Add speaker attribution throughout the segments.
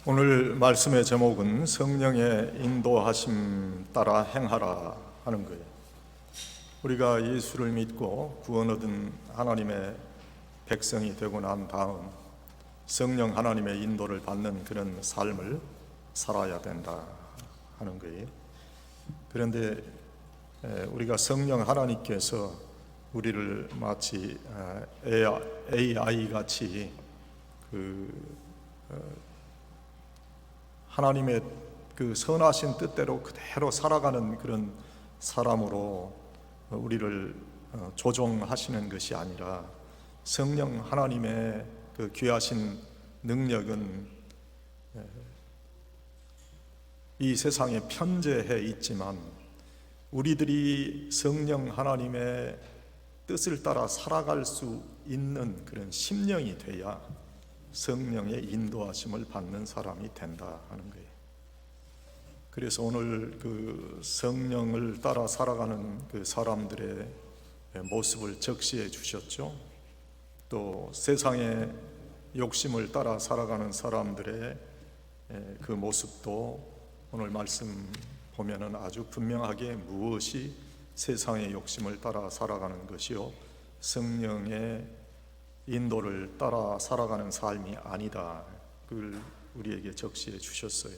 Speaker 1: 오늘 말씀의 제목은 성령의 인도하심 따라 행하라 하는 거예요. 우리가 예수를 믿고 구원 얻은 하나님의 백성이 되고 난 다음 성령 하나님의 인도를 받는 그런 삶을 살아야 된다 하는 거예요. 그런데 우리가 성령 하나님께서 우리를 마치 AI 같이 하나님의 그 선하신 뜻대로 그대로 살아가는 그런 사람으로 우리를 조종하시는 것이 아니라 성령 하나님의 그 귀하신 능력은 이 세상에 편재해 있지만 우리들이 성령 하나님의 뜻을 따라 살아갈 수 있는 그런 심령이 돼야 성령의 인도하심을 받는 사람이 된다 하는 거예요. 그래서 오늘 그 성령을 따라 살아가는 그 사람들의 모습을 적시해 주셨죠. 또 세상의 욕심을 따라 살아가는 사람들의 그 모습도 오늘 말씀 보면은 아주 분명하게 무엇이 세상의 욕심을 따라 살아가는 것이요 성령의 인도를 따라 살아가는 삶이 아니다. 그걸 우리에게 적시해 주셨어요.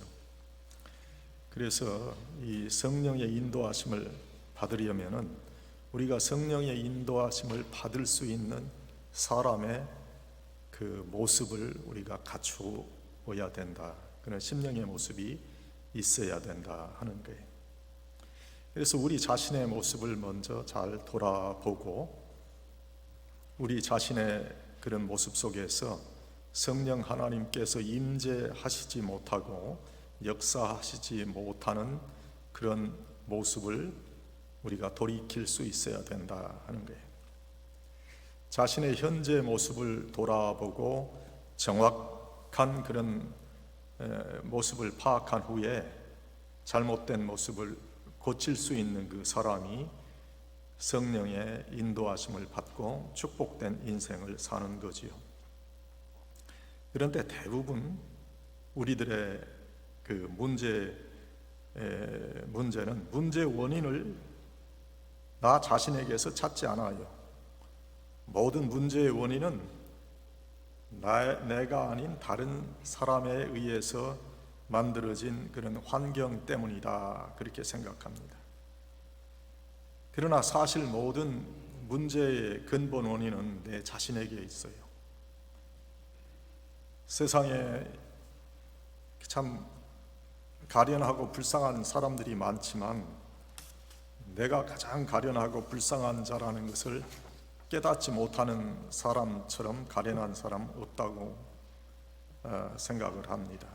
Speaker 1: 그래서 이 성령의 인도하심을 받으려면은 우리가 성령의 인도하심을 받을 수 있는 사람의 그 모습을 우리가 갖추어야 된다. 그런 심령의 모습이 있어야 된다 하는 거예요. 그래서 우리 자신의 모습을 먼저 잘 돌아보고 우리 자신의 그런 모습 속에서 성령 하나님께서 임재하시지 못하고 역사하시지 못하는 그런 모습을 우리가 돌이킬 수 있어야 된다 하는 거예요. 자신의 현재 모습을 돌아보고 정확한 그런 모습을 파악한 후에 잘못된 모습을 고칠 수 있는 그 사람이 성령의 인도하심을 받고 축복된 인생을 사는 거지요. 그런데 대부분 우리들의 그 문제는 문제의 원인을 나 자신에게서 찾지 않아요. 모든 문제의 원인은 내가 아닌 다른 사람에 의해서 만들어진 그런 환경 때문이다 그렇게 생각합니다. 그러나 사실 모든 문제의 근본 원인은 내 자신에게 있어요. 세상에 참 가련하고 불쌍한 사람들이 많지만 내가 가장 가련하고 불쌍한 자라는 것을 깨닫지 못하는 사람처럼 가련한 사람 없다고 생각을 합니다.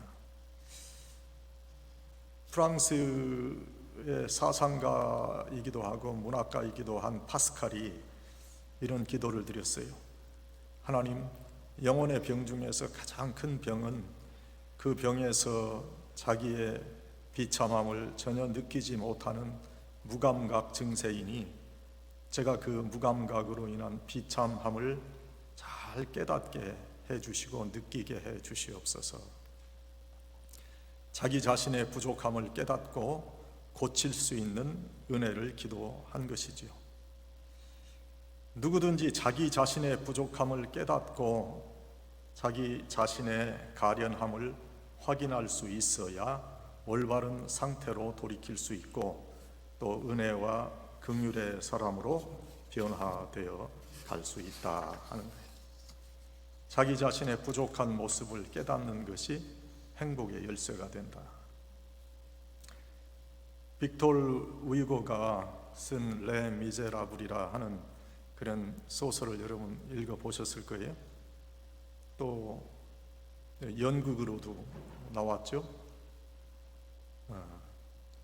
Speaker 1: 프랑스의 사상가이기도 하고 문학가이기도 한 파스칼이 이런 기도를 드렸어요. 하나님, 영혼의 병 중에서 가장 큰 병은 그 병에서 자기의 비참함을 전혀 느끼지 못하는 무감각 증세이니 제가 그 무감각으로 인한 비참함을 잘 깨닫게 해주시고 느끼게 해주시옵소서. 자기 자신의 부족함을 깨닫고 고칠 수 있는 은혜를 기도한 것이지요. 누구든지 자기 자신의 부족함을 깨닫고 자기 자신의 가련함을 확인할 수 있어야 올바른 상태로 돌이킬 수 있고 또 은혜와 긍휼의 사람으로 변화되어 갈 수 있다 하는 거예요. 자기 자신의 부족한 모습을 깨닫는 것이 행복의 열쇠가 된다. 빅톨 위고가 쓴 레 미제라블이라 하는 그런 소설을 여러분 읽어보셨을 거예요. 또 연극으로도 나왔죠.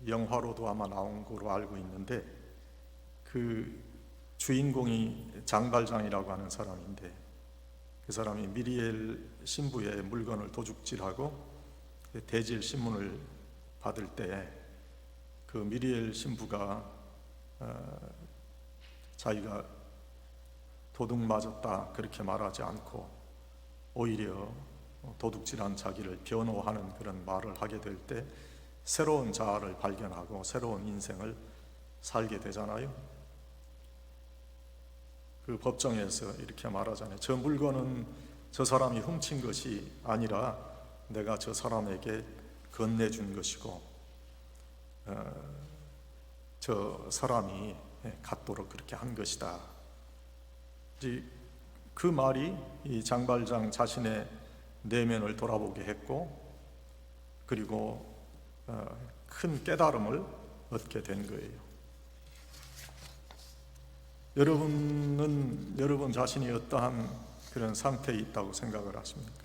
Speaker 1: 영화로도 아마 나온 거로 알고 있는데 그 주인공이 장발장이라고 하는 사람인데 그 사람이 미리엘 신부의 물건을 도둑질하고 대질 신문을 받을 때 그 미리엘 신부가 자기가 도둑 맞았다 그렇게 말하지 않고 오히려 도둑질한 자기를 변호하는 그런 말을 하게 될 때 새로운 자아를 발견하고 새로운 인생을 살게 되잖아요. 그 법정에서 이렇게 말하잖아요. 저 물건은 저 사람이 훔친 것이 아니라 내가 저 사람에게 건네준 것이고 저 사람이 갖도록 그렇게 한 것이다. 그 말이 이 장발장 자신의 내면을 돌아보게 했고, 그리고 큰 깨달음을 얻게 된 거예요. 여러분은 여러분 자신이 어떠한 그런 상태에 있다고 생각을 하십니까?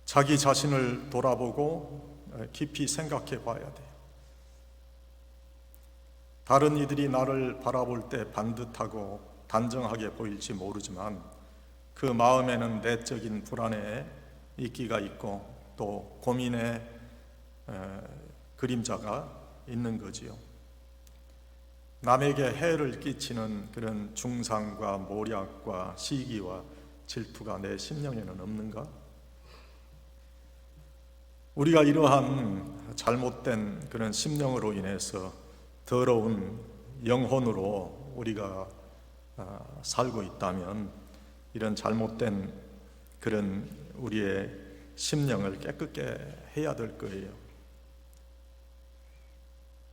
Speaker 1: 자기 자신을 돌아보고 깊이 생각해 봐야 돼요. 다른 이들이 나를 바라볼 때 반듯하고 단정하게 보일지 모르지만 그 마음에는 내적인 불안에 이끼가 있고 또 고민의 그림자가 있는 거지요. 남에게 해를 끼치는 그런 중상과 모략과 시기와 질투가 내 심령에는 없는가? 우리가 이러한 잘못된 그런 심령으로 인해서 더러운 영혼으로 우리가 살고 있다면 이런 잘못된 그런 우리의 심령을 깨끗게 해야 될 거예요.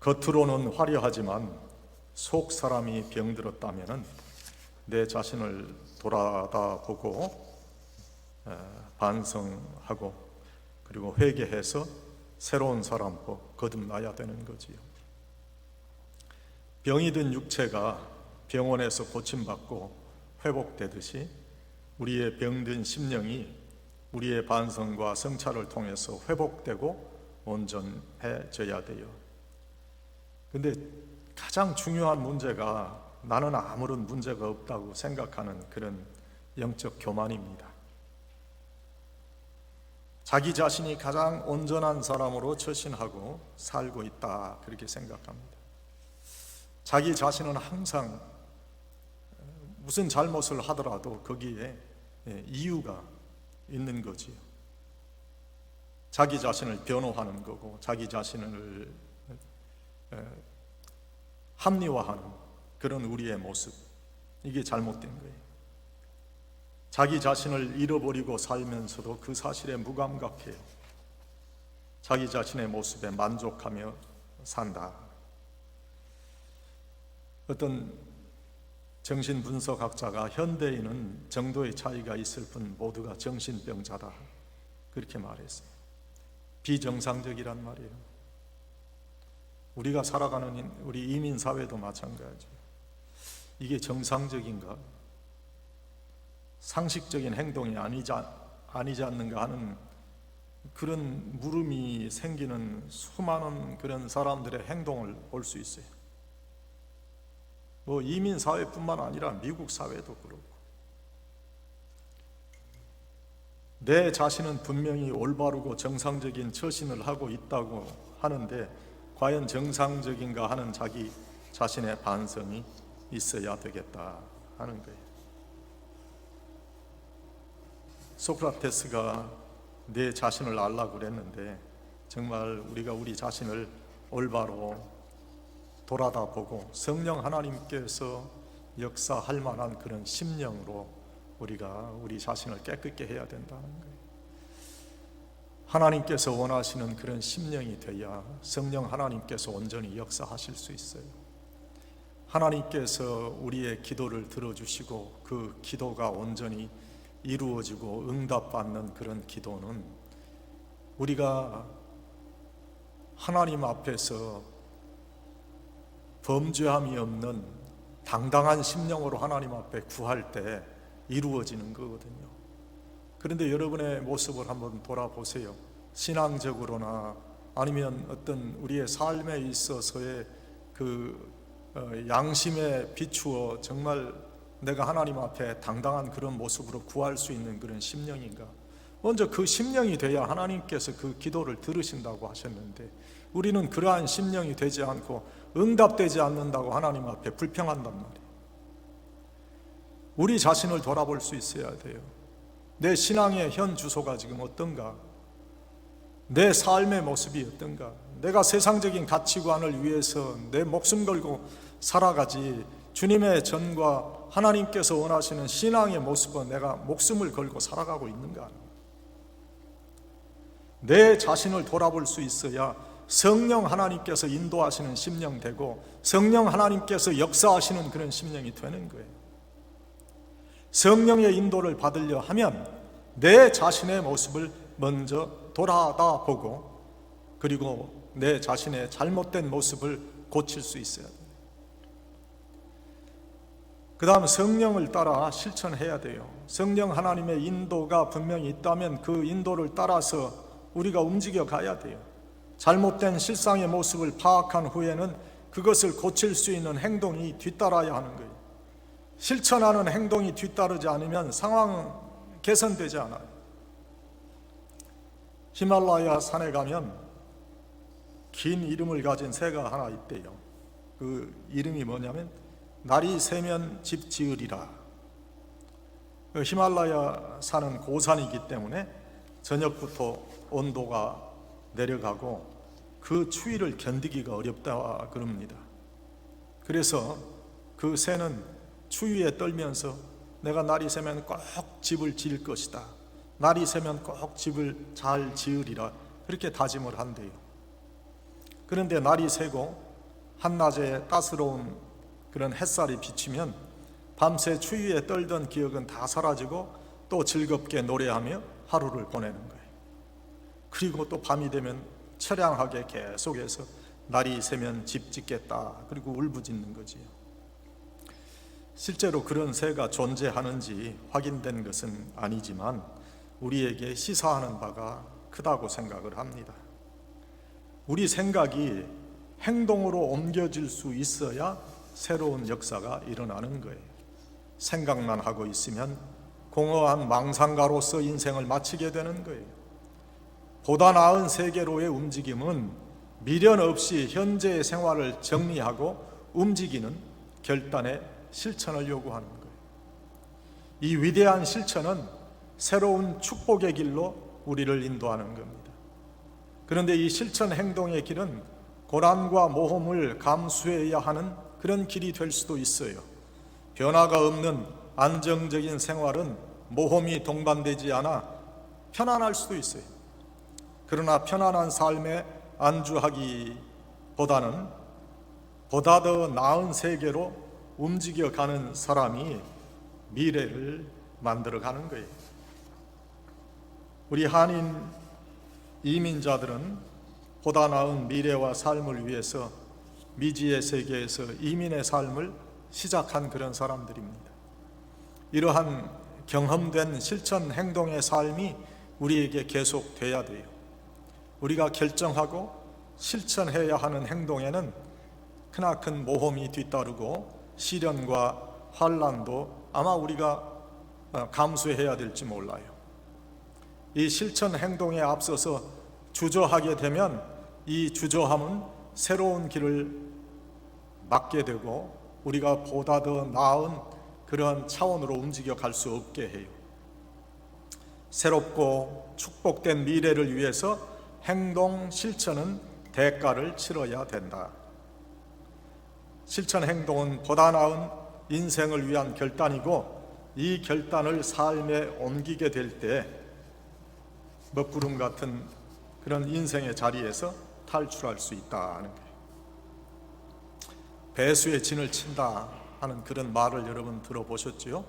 Speaker 1: 겉으로는 화려하지만 속 사람이 병들었다면 내 자신을 돌아다보고 반성하고 그리고 회개해서 새로운 사람으로 거듭나야 되는 거지요. 병이 든 육체가 병원에서 고침받고 회복되듯이 우리의 병든 심령이 우리의 반성과 성찰을 통해서 회복되고 온전해져야 돼요. 근데 가장 중요한 문제가 나는 아무런 문제가 없다고 생각하는 그런 영적 교만입니다. 자기 자신이 가장 온전한 사람으로 처신하고 살고 있다, 그렇게 생각합니다. 자기 자신은 항상 무슨 잘못을 하더라도 거기에 이유가 있는 거지요. 자기 자신을 변호하는 거고 자기 자신을 합리화하는 그런 우리의 모습, 이게 잘못된 거예요. 자기 자신을 잃어버리고 살면서도 그 사실에 무감각해요. 자기 자신의 모습에 만족하며 산다. 어떤 정신분석학자가 현대인은 정도의 차이가 있을 뿐 모두가 정신병자다, 그렇게 말했어요. 비정상적이란 말이에요. 우리가 살아가는 우리 이민사회도 마찬가지예요. 이게 정상적인가? 상식적인 행동이 아니지 않는가 하는 그런 물음이 생기는 수많은 그런 사람들의 행동을 볼 수 있어요. 이민 사회뿐만 아니라 미국 사회도 그렇고, 내 자신은 분명히 올바르고 정상적인 처신을 하고 있다고 하는데 과연 정상적인가 하는 자기 자신의 반성이 있어야 되겠다 하는 거예요. 소크라테스가 내 자신을 알라고 그랬는데 정말 우리가 우리 자신을 올바로 돌아다보고 성령 하나님께서 역사할 만한 그런 심령으로 우리가 우리 자신을 깨끗게 해야 된다는 거예요. 하나님께서 원하시는 그런 심령이 되어야 성령 하나님께서 온전히 역사하실 수 있어요. 하나님께서 우리의 기도를 들어주시고 그 기도가 온전히 이루어지고 응답받는 그런 기도는 우리가 하나님 앞에서 범죄함이 없는 당당한 심령으로 하나님 앞에 구할 때 이루어지는 거거든요. 그런데 여러분의 모습을 한번 돌아보세요. 신앙적으로나 아니면 어떤 우리의 삶에 있어서의 그 양심에 비추어 정말 내가 하나님 앞에 당당한 그런 모습으로 구할 수 있는 그런 심령인가? 먼저 그 심령이 돼야 하나님께서 그 기도를 들으신다고 하셨는데 우리는 그러한 심령이 되지 않고 응답되지 않는다고 하나님 앞에 불평한단 말이에요. 우리 자신을 돌아볼 수 있어야 돼요. 내 신앙의 현 주소가 지금 어떤가? 내 삶의 모습이 어떤가? 내가 세상적인 가치관을 위해서 내 목숨 걸고 살아가지 주님의 전과 하나님께서 원하시는 신앙의 모습은 내가 목숨을 걸고 살아가고 있는가? 내 자신을 돌아볼 수 있어야 성령 하나님께서 인도하시는 심령 되고 성령 하나님께서 역사하시는 그런 심령이 되는 거예요. 성령의 인도를 받으려 하면 내 자신의 모습을 먼저 돌아다 보고 그리고 내 자신의 잘못된 모습을 고칠 수 있어야 돼요. 그 다음 성령을 따라 실천해야 돼요. 성령 하나님의 인도가 분명히 있다면 그 인도를 따라서 우리가 움직여 가야 돼요. 잘못된 실상의 모습을 파악한 후에는 그것을 고칠 수 있는 행동이 뒤따라야 하는 거예요. 실천하는 행동이 뒤따르지 않으면 상황은 개선되지 않아요. 히말라야 산에 가면 긴 이름을 가진 새가 하나 있대요. 그 이름이 뭐냐면 날이 새면 집 지으리라. 히말라야 산은 고산이기 때문에 저녁부터 온도가 내려가고 그 추위를 견디기가 어렵다 그럽니다. 그래서 그 새는 추위에 떨면서 내가 날이 새면 꼭 집을 지을 것이다, 날이 새면 꼭 집을 잘 지으리라, 그렇게 다짐을 한대요. 그런데 날이 새고 한낮에 따스러운 그런 햇살이 비치면 밤새 추위에 떨던 기억은 다 사라지고 또 즐겁게 노래하며 하루를 보내는 거예요. 그리고 또 밤이 되면 처량하게 계속해서 날이 새면 집 짓겠다 그리고 울부짖는 거지요. 실제로 그런 새가 존재하는지 확인된 것은 아니지만 우리에게 시사하는 바가 크다고 생각을 합니다. 우리 생각이 행동으로 옮겨질 수 있어야 새로운 역사가 일어나는 거예요. 생각만 하고 있으면 공허한 망상가로서 인생을 마치게 되는 거예요. 보다 나은 세계로의 움직임은 미련 없이 현재의 생활을 정리하고 움직이는 결단의 실천을 요구하는 거예요. 이 위대한 실천은 새로운 축복의 길로 우리를 인도하는 겁니다. 그런데 이 실천 행동의 길은 고난과 모험을 감수해야 하는 그런 길이 될 수도 있어요. 변화가 없는 안정적인 생활은 모험이 동반되지 않아 편안할 수도 있어요. 그러나 편안한 삶에 안주하기보다는 보다 더 나은 세계로 움직여가는 사람이 미래를 만들어가는 거예요. 우리 한인 이민자들은 보다 나은 미래와 삶을 위해서 미지의 세계에서 이민의 삶을 시작한 그런 사람들입니다. 이러한 경험된 실천 행동의 삶이 우리에게 계속돼야 돼요. 우리가 결정하고 실천해야 하는 행동에는 크나큰 모험이 뒤따르고 시련과 환난도 아마 우리가 감수해야 될지 몰라요. 이 실천 행동에 앞서서 주저하게 되면 이 주저함은 새로운 길을 막게 되고 우리가 보다 더 나은 그러한 차원으로 움직여 갈 수 없게 해요. 새롭고 축복된 미래를 위해서 행동, 실천은 대가를 치러야 된다. 실천 행동은 보다 나은 인생을 위한 결단이고 이 결단을 삶에 옮기게 될 때 먹구름 같은 그런 인생의 자리에서 탈출할 수 있다는 거예요. 배수의 진을 친다 하는 그런 말을 여러분 들어보셨지요?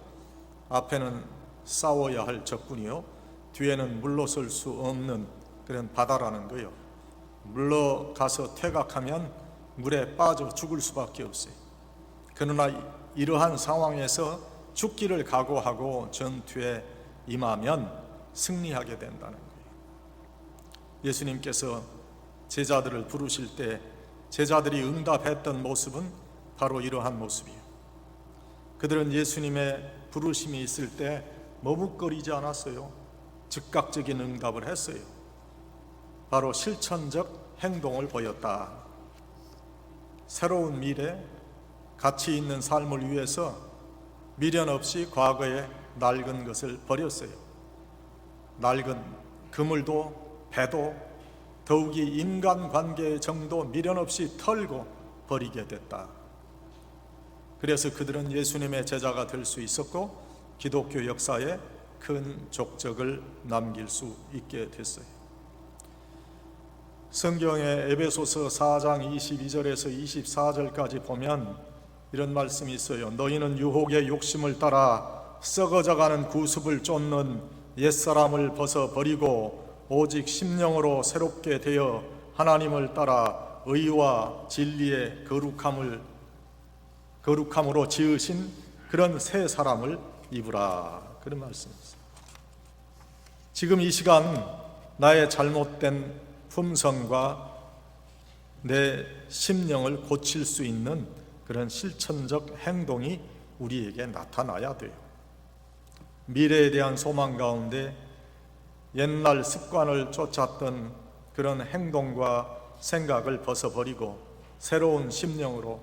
Speaker 1: 앞에는 싸워야 할 적군이요, 뒤에는 물러설 수 없는 그런 바다라는 거예요. 물러가서 퇴각하면 물에 빠져 죽을 수밖에 없어요. 그러나 이러한 상황에서 죽기를 각오하고 전투에 임하면 승리하게 된다는 거예요. 예수님께서 제자들을 부르실 때 제자들이 응답했던 모습은 바로 이러한 모습이에요. 그들은 예수님의 부르심이 있을 때 머뭇거리지 않았어요. 즉각적인 응답을 했어요. 바로 실천적 행동을 보였다. 새로운 미래, 가치 있는 삶을 위해서 미련 없이 과거의 낡은 것을 버렸어요. 낡은 그물도 배도 더욱이 인간관계의 정도 미련 없이 털고 버리게 됐다. 그래서 그들은 예수님의 제자가 될 수 있었고 기독교 역사에 큰 족적을 남길 수 있게 됐어요. 성경의 에베소서 4장 22절에서 24절까지 보면 이런 말씀이 있어요. 너희는 유혹의 욕심을 따라 썩어져가는 구습을 쫓는 옛사람을 벗어버리고 오직 심령으로 새롭게 되어 하나님을 따라 의와 진리의 거룩함으로 지으신 그런 새 사람을 입으라. 그런 말씀입니다. 지금 이 시간 나의 잘못된 품성과 내 심령을 고칠 수 있는 그런 실천적 행동이 우리에게 나타나야 돼요. 미래에 대한 소망 가운데 옛날 습관을 쫓았던 그런 행동과 생각을 벗어버리고 새로운 심령으로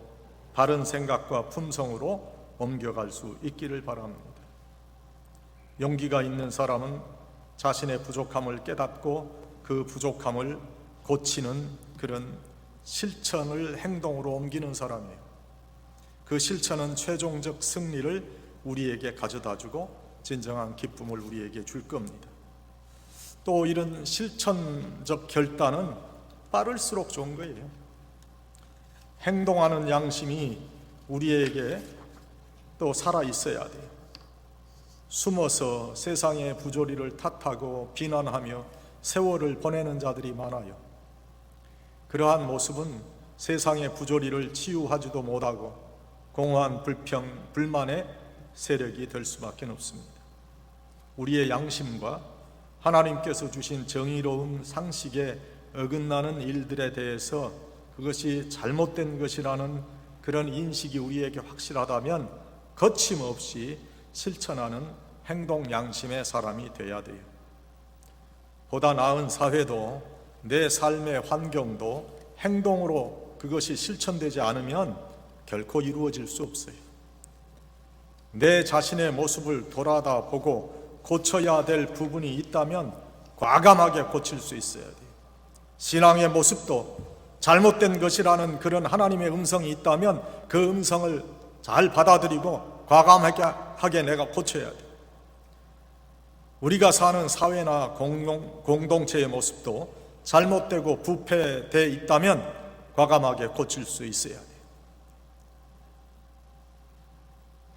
Speaker 1: 바른 생각과 품성으로 옮겨갈 수 있기를 바랍니다. 용기가 있는 사람은 자신의 부족함을 깨닫고 그 부족함을 고치는 그런 실천을 행동으로 옮기는 사람이에요. 그 실천은 최종적 승리를 우리에게 가져다주고 진정한 기쁨을 우리에게 줄 겁니다. 또 이런 실천적 결단은 빠를수록 좋은 거예요. 행동하는 양심이 우리에게 또 살아 있어야 돼요. 숨어서 세상의 부조리를 탓하고 비난하며 세월을 보내는 자들이 많아요. 그러한 모습은 세상의 부조리를 치유하지도 못하고 공허한 불만의 세력이 될 수밖에 없습니다. 우리의 양심과 하나님께서 주신 정의로운 상식에 어긋나는 일들에 대해서 그것이 잘못된 것이라는 그런 인식이 우리에게 확실하다면 거침없이 실천하는 행동 양심의 사람이 되어야 돼요. 보다 나은 사회도 내 삶의 환경도 행동으로 그것이 실천되지 않으면 결코 이루어질 수 없어요. 내 자신의 모습을 돌아다보고 고쳐야 될 부분이 있다면 과감하게 고칠 수 있어야 돼요. 신앙의 모습도 잘못된 것이라는 그런 하나님의 음성이 있다면 그 음성을 잘 받아들이고 과감하게 내가 고쳐야 돼요. 우리가 사는 사회나 공동체의 모습도 잘못되고 부패되어 있다면 과감하게 고칠 수 있어야 돼요.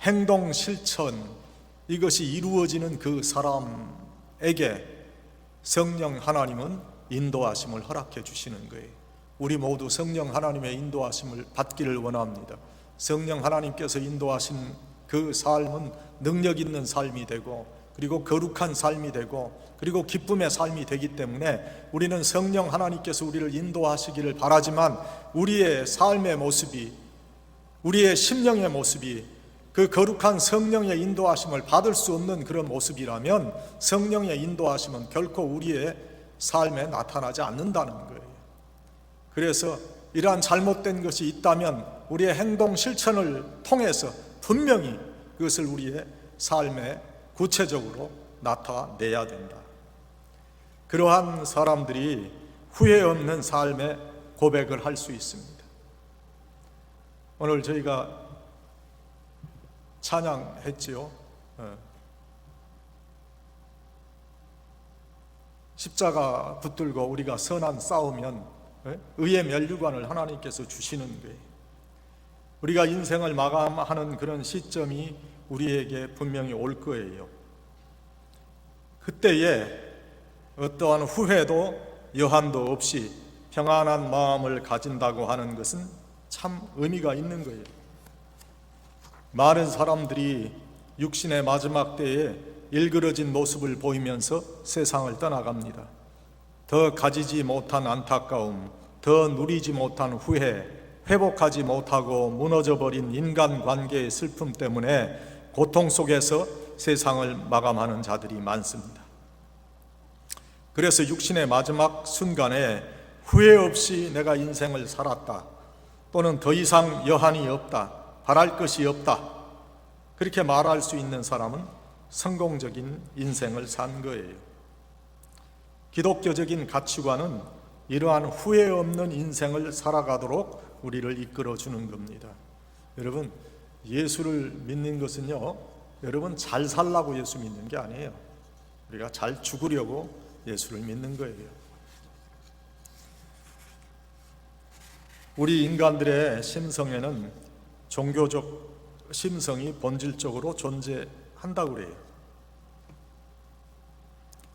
Speaker 1: 행동 실천 이것이 이루어지는 그 사람에게 성령 하나님은 인도하심을 허락해 주시는 거예요. 우리 모두 성령 하나님의 인도하심을 받기를 원합니다. 성령 하나님께서 인도하신 그 삶은 능력 있는 삶이 되고 그리고 거룩한 삶이 되고 그리고 기쁨의 삶이 되기 때문에 우리는 성령 하나님께서 우리를 인도하시기를 바라지만 우리의 삶의 모습이 우리의 심령의 모습이 그 거룩한 성령의 인도하심을 받을 수 없는 그런 모습이라면 성령의 인도하심은 결코 우리의 삶에 나타나지 않는다는 거예요. 그래서 이러한 잘못된 것이 있다면 우리의 행동 실천을 통해서 분명히 그것을 우리의 삶에 구체적으로 나타내야 된다. 그러한 사람들이 후회 없는 삶의 고백을 할 수 있습니다. 오늘 저희가 찬양했지요. 십자가 붙들고 우리가 선한 싸우면 의의 면류관을 하나님께서 주시는 거예요. 우리가 인생을 마감하는 그런 시점이 우리에게 분명히 올 거예요. 그때에 어떠한 후회도 여한도 없이 평안한 마음을 가진다고 하는 것은 참 의미가 있는 거예요. 많은 사람들이 육신의 마지막 때에 일그러진 모습을 보이면서 세상을 떠나갑니다. 더 가지지 못한 안타까움, 더 누리지 못한 후회, 회복하지 못하고 무너져버린 인간관계의 슬픔 때문에 고통 속에서 세상을 마감하는 자들이 많습니다. 그래서 육신의 마지막 순간에 후회 없이 내가 인생을 살았다, 또는 더 이상 여한이 없다, 바랄 것이 없다, 그렇게 말할 수 있는 사람은 성공적인 인생을 산 거예요. 기독교적인 가치관은 이러한 후회 없는 인생을 살아가도록 우리를 이끌어 주는 겁니다. 여러분, 예수를 믿는 것은요, 여러분 잘 살라고 예수 믿는 게 아니에요. 우리가 잘 죽으려고 예수를 믿는 거예요. 우리 인간들의 심성에는 종교적 심성이 본질적으로 존재한다고 그래요.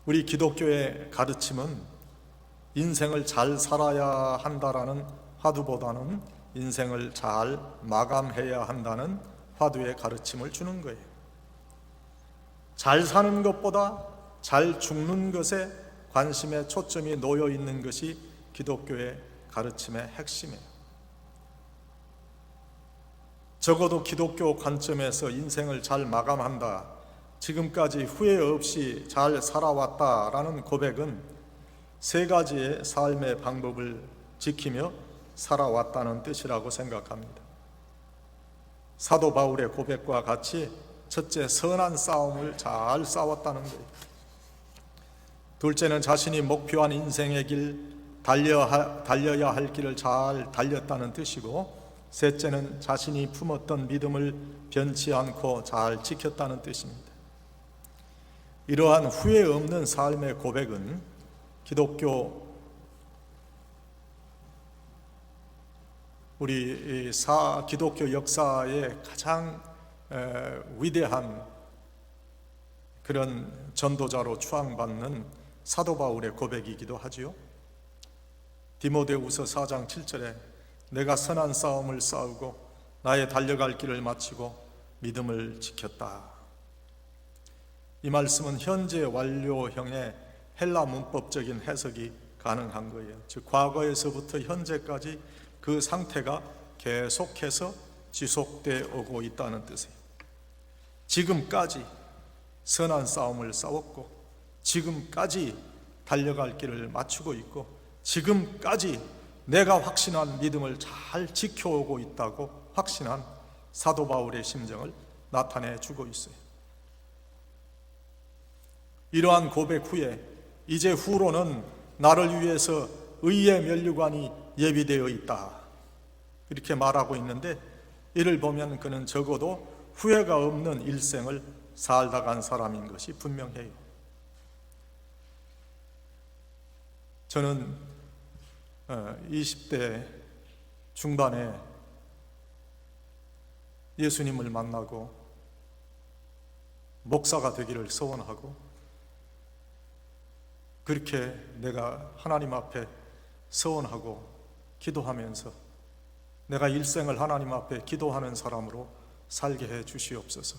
Speaker 1: 우리 기독교의 가르침은 인생을 잘 살아야 한다라는 화두보다는 인생을 잘 마감해야 한다는 화두의 가르침을 주는 거예요. 잘 사는 것보다 잘 죽는 것에 관심의 초점이 놓여 있는 것이 기독교의 가르침의 핵심이에요. 적어도 기독교 관점에서 인생을 잘 마감한다, 지금까지 후회 없이 잘 살아왔다라는 고백은 세 가지의 삶의 방법을 지키며 살아왔다는 뜻이라고 생각합니다. 사도 바울의 고백과 같이 첫째, 선한 싸움을 잘 싸웠다는 거예요. 둘째는 자신이 목표한 인생의 길, 달려야 할 길을 잘 달렸다는 뜻이고, 셋째는 자신이 품었던 믿음을 변치 않고 잘 지켰다는 뜻입니다. 이러한 후회 없는 삶의 고백은 우리 기독교 역사의 가장 위대한 그런 전도자로 추앙받는 사도 바울의 고백이기도 하지요. 디모데후서 4장 7절에 내가 선한 싸움을 싸우고 나의 달려갈 길을 마치고 믿음을 지켰다. 이 말씀은 현재 완료형의 헬라 문법적인 해석이 가능한 거예요. 즉 과거에서부터 현재까지 그 상태가 계속해서 지속되어 오고 있다는 뜻이에요. 지금까지 선한 싸움을 싸웠고, 지금까지 달려갈 길을 맞추고 있고, 지금까지 내가 확신한 믿음을 잘 지켜오고 있다고 확신한 사도 바울의 심정을 나타내 주고 있어요. 이러한 고백 후에 이제 후로는 나를 위해서 의의 면류관이 예비되어 있다, 이렇게 말하고 있는데, 이를 보면 그는 적어도 후회가 없는 일생을 살다 간 사람인 것이 분명해요. 저는 20대 중반에 예수님을 만나고 목사가 되기를 소원하고, 그렇게 내가 하나님 앞에 서원하고 기도하면서 내가 일생을 하나님 앞에 기도하는 사람으로 살게 해 주시옵소서.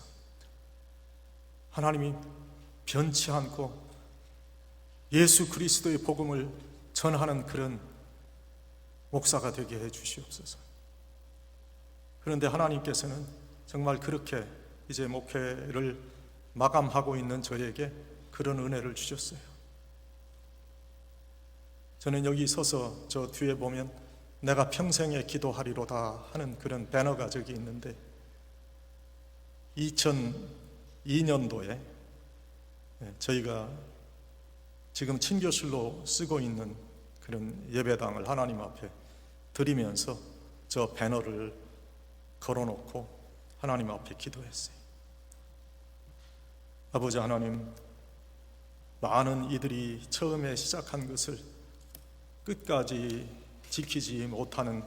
Speaker 1: 하나님이 변치 않고 예수 그리스도의 복음을 전하는 그런 목사가 되게 해 주시옵소서. 그런데 하나님께서는 정말 그렇게 이제 목회를 마감하고 있는 저에게 그런 은혜를 주셨어요. 저는 여기 서서 저 뒤에 보면 내가 평생에 기도하리로다 하는 그런 배너가 저기 있는데, 2002년도에 저희가 지금 친교실로 쓰고 있는 그런 예배당을 하나님 앞에 드리면서 저 배너를 걸어놓고 하나님 앞에 기도했어요. 아버지 하나님, 많은 이들이 처음에 시작한 것을 끝까지 지키지 못하는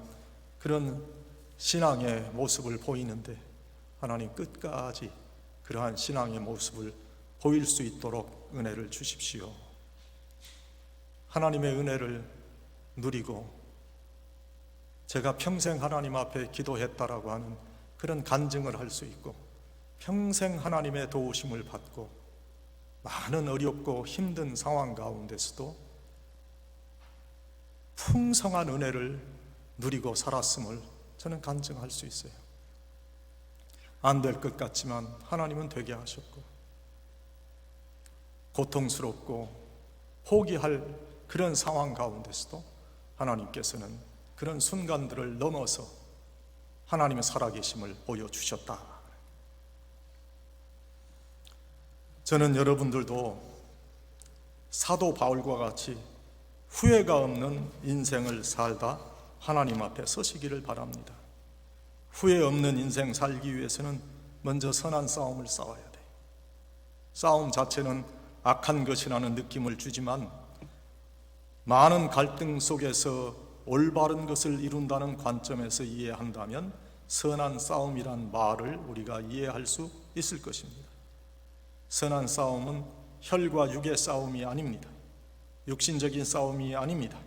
Speaker 1: 그런 신앙의 모습을 보이는데, 하나님 끝까지 그러한 신앙의 모습을 보일 수 있도록 은혜를 주십시오. 하나님의 은혜를 누리고 제가 평생 하나님 앞에 기도했다라고 하는 그런 간증을 할 수 있고, 평생 하나님의 도우심을 받고 많은 어렵고 힘든 상황 가운데서도 풍성한 은혜를 누리고 살았음을 저는 간증할 수 있어요. 안 될 것 같지만 하나님은 되게 하셨고, 고통스럽고 포기할 그런 상황 가운데서도 하나님께서는 그런 순간들을 넘어서 하나님의 살아계심을 보여주셨다. 저는 여러분들도 사도 바울과 같이 후회가 없는 인생을 살다 하나님 앞에 서시기를 바랍니다. 후회 없는 인생 살기 위해서는 먼저 선한 싸움을 싸워야 돼. 싸움 자체는 악한 것이라는 느낌을 주지만 많은 갈등 속에서 올바른 것을 이룬다는 관점에서 이해한다면 선한 싸움이란 말을 우리가 이해할 수 있을 것입니다. 선한 싸움은 혈과 육의 싸움이 아닙니다. 육신적인 싸움이 아닙니다.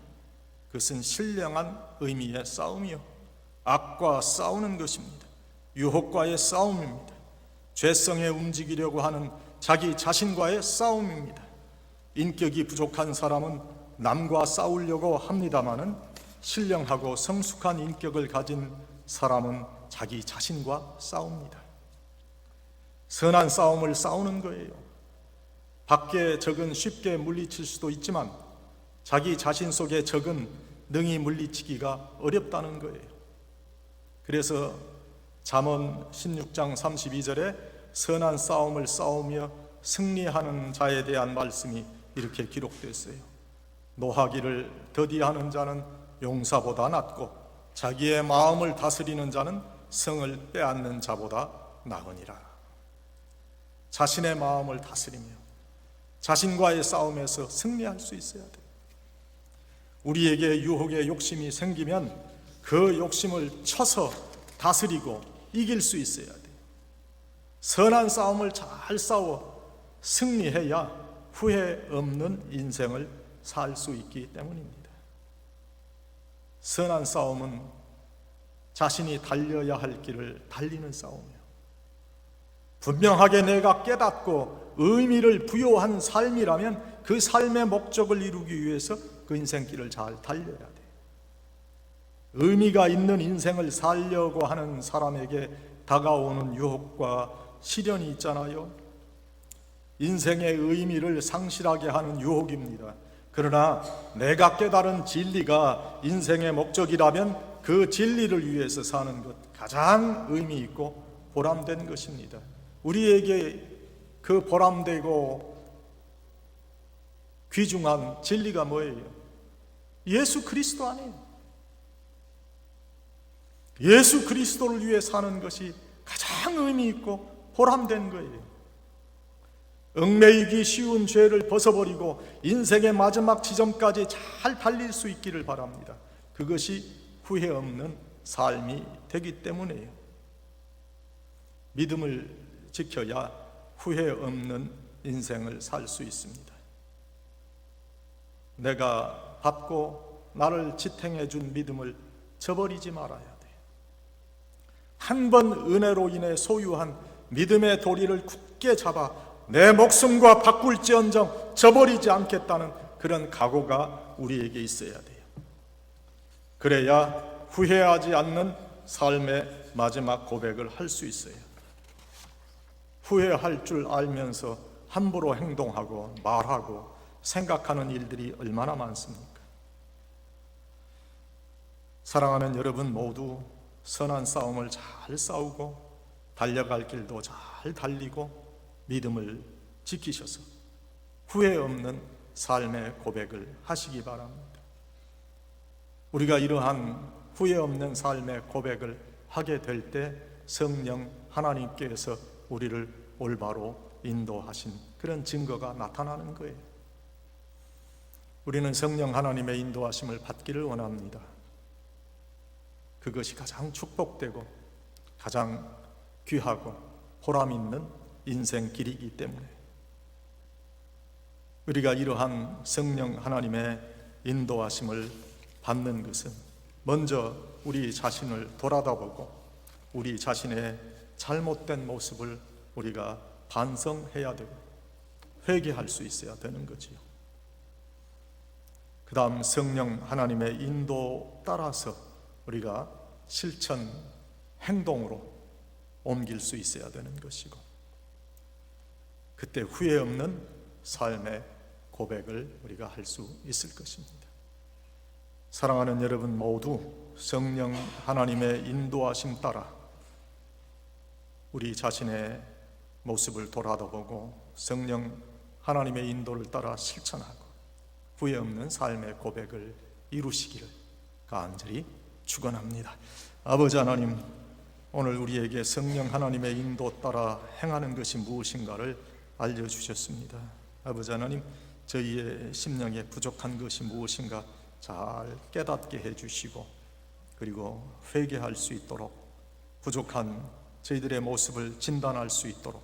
Speaker 1: 그것은 신령한 의미의 싸움이요, 악과 싸우는 것입니다. 유혹과의 싸움입니다. 죄성에 움직이려고 하는 자기 자신과의 싸움입니다. 인격이 부족한 사람은 남과 싸우려고 합니다마는 신령하고 성숙한 인격을 가진 사람은 자기 자신과 싸웁니다. 선한 싸움을 싸우는 거예요. 밖에 적은 쉽게 물리칠 수도 있지만 자기 자신 속의 적은 능히 물리치기가 어렵다는 거예요. 그래서 잠언 16장 32절에 선한 싸움을 싸우며 승리하는 자에 대한 말씀이 이렇게 기록됐어요. 노하기를 더디하는 자는 용사보다 낫고 자기의 마음을 다스리는 자는 성을 빼앗는 자보다 나으니라. 자신의 마음을 다스리며 자신과의 싸움에서 승리할 수 있어야 돼요. 우리에게 유혹의 욕심이 생기면 그 욕심을 쳐서 다스리고 이길 수 있어야 돼요. 선한 싸움을 잘 싸워 승리해야 후회 없는 인생을 살 수 있기 때문입니다. 선한 싸움은 자신이 달려야 할 길을 달리는 싸움이에요. 분명하게 내가 깨닫고 의미를 부여한 삶이라면 그 삶의 목적을 이루기 위해서 그 인생길을 잘 달려야 돼요. 의미가 있는 인생을 살려고 하는 사람에게 다가오는 유혹과 시련이 있잖아요. 인생의 의미를 상실하게 하는 유혹입니다. 그러나 내가 깨달은 진리가 인생의 목적이라면 그 진리를 위해서 사는 것 가장 의미 있고 보람된 것입니다. 우리에게 그 보람되고 귀중한 진리가 뭐예요? 예수 그리스도 아니에요. 예수 그리스도를 위해 사는 것이 가장 의미 있고 보람된 거예요. 얽매이기 쉬운 죄를 벗어버리고 인생의 마지막 지점까지 잘 달릴 수 있기를 바랍니다. 그것이 후회 없는 삶이 되기 때문이에요. 믿음을 지켜야 후회 없는 인생을 살 수 있습니다. 내가 받고 나를 지탱해 준 믿음을 저버리지 말아야 돼요. 한 번 은혜로 인해 소유한 믿음의 도리를 굳게 잡아 내 목숨과 바꿀지언정 저버리지 않겠다는 그런 각오가 우리에게 있어야 돼요. 그래야 후회하지 않는 삶의 마지막 고백을 할 수 있어요. 후회할 줄 알면서 함부로 행동하고 말하고 생각하는 일들이 얼마나 많습니까? 사랑하는 여러분 모두 선한 싸움을 잘 싸우고 달려갈 길도 잘 달리고 믿음을 지키셔서 후회 없는 삶의 고백을 하시기 바랍니다. 우리가 이러한 후회 없는 삶의 고백을 하게 될 때 성령 하나님께서 우리를 올바로 인도하신 그런 증거가 나타나는 거예요. 우리는 성령 하나님의 인도하심을 받기를 원합니다. 그것이 가장 축복되고 가장 귀하고 보람 있는 인생 길이기 때문에 우리가 이러한 성령 하나님의 인도하심을 받는 것은 먼저 우리 자신을 돌아다보고 우리 자신의 잘못된 모습을 우리가 반성해야 되고 회개할 수 있어야 되는 거지요. 그 다음 성령 하나님의 인도 따라서 우리가 실천 행동으로 옮길 수 있어야 되는 것이고 그때 후회 없는 삶의 고백을 우리가 할 수 있을 것입니다. 사랑하는 여러분 모두 성령 하나님의 인도하심 따라 우리 자신의 모습을 돌아다보고 성령 하나님의 인도를 따라 실천하고 후회 없는 삶의 고백을 이루시기를 간절히 축원합니다. 아버지 하나님, 오늘 우리에게 성령 하나님의 인도 따라 행하는 것이 무엇인가를 알려주셨습니다. 아버지 하나님, 저희의 심령에 부족한 것이 무엇인가 잘 깨닫게 해주시고, 그리고 회개할 수 있도록, 부족한 저희들의 모습을 진단할 수 있도록,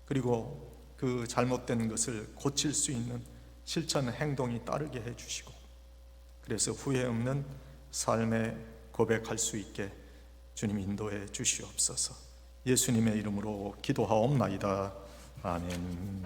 Speaker 1: 그리고 그 잘못된 것을 고칠 수 있는 실천 행동이 따르게 해주시고, 그래서 후회 없는 삶에 고백할 수 있게 주님 인도해 주시옵소서. 예수님의 이름으로 기도하옵나이다. 아멘.